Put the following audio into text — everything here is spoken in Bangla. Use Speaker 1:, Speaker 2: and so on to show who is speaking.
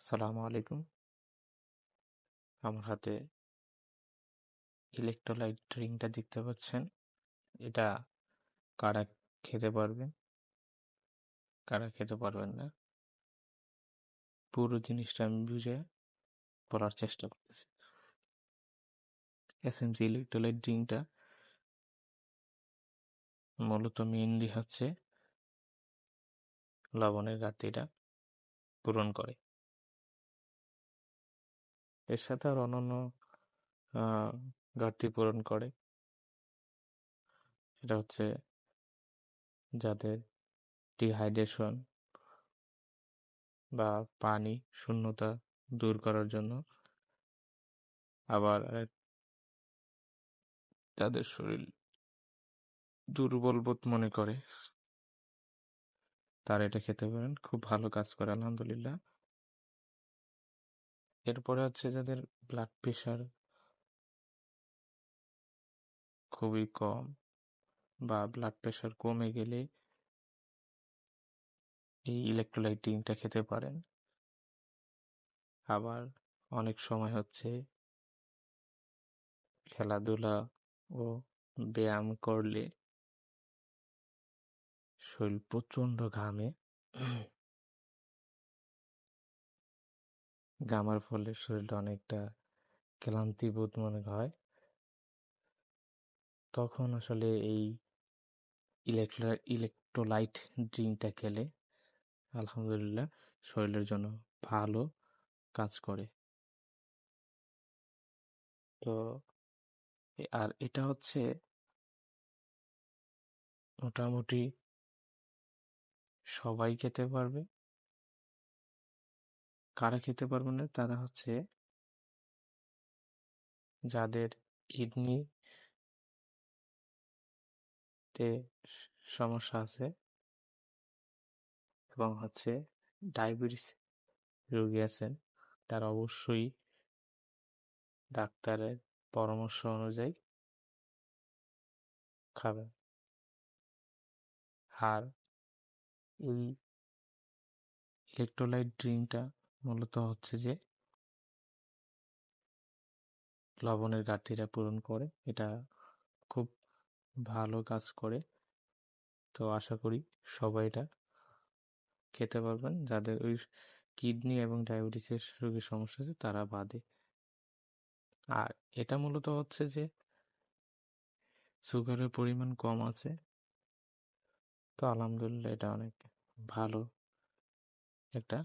Speaker 1: আসসালামু আলাইকুম। আমার হাতে ইলেক্ট্রোলাইট ড্রিঙ্কটা দেখতে পাচ্ছেন। এটা কারা খেতে পারবেন, কারা খেতে পারবেন না, পুরো জিনিসটা আমি বুঝে বলার চেষ্টা করতেছি। এসএমসি ইলেক্ট্রোলাইট ড্রিঙ্কটা মূলত মেইনলি হচ্ছে লবণের ঘাটতিটা পূরণ করে। এর সাথে আর অন্যান্য ঘাটতি পূরণ করে। সেটা হচ্ছে যাদের ডিহাইড্রেশন বা পানি শূন্যতা দূর করার জন্য, আবার যাদের শরীর দুর্বল বোধ মনে করে তারা এটা খেতে পারেন। খুব ভালো কাজ করে আলহামদুলিল্লাহ। এরপরে হচ্ছে যাদের ব্লাড প্রেশার খুবই কম বা ব্লাড প্রেশার কমে গেলে এই ইলেক্ট্রোলাইট ড্রিঙ্কটা খেতে পারেন। আবার অনেক সময় হচ্ছে খেলাধুলা ও ব্যায়াম করলে শরীর প্রচণ্ড ঘামে, ঘামার ফলে শরীরটা অনেকটা ক্লান্তি বোধ মনে হয়। তখন আসলে এই ইলেক্ট্রোলাইট ড্রিঙ্কটা খেলে আলহামদুলিল্লাহ শরীরের জন্য ভালো কাজ করে। তো আর এটা হচ্ছে মোটামুটি সবাই খেতে পারবে। কারা খেতে পারবে না তারা হচ্ছে যাদের কিডনিতে সমস্যা আছে এবং হচ্ছে ডায়াবেটিস রোগী আছেন, তারা অবশ্যই ডাক্তারের পরামর্শ অনুযায়ী খাবেন। আর এই ইলেক্ট্রোলাইট ড্রিঙ্কটা মূলত হচ্ছে যে লবণের ঘাটতিটা পূরণ করে। এটা খুব ভালো কাজ করে। তো আশা করি সবাই এটা খেতে পারবেন, যাদের ওই কিডনি এবং ডায়াবেটিসের রোগের সমস্যা আছে তারা বাদে। আর এটা মূলত হচ্ছে যে সুগারের পরিমাণ কম আছে। তো আলহামদুলিল্লাহ এটা অনেক ভালো একটা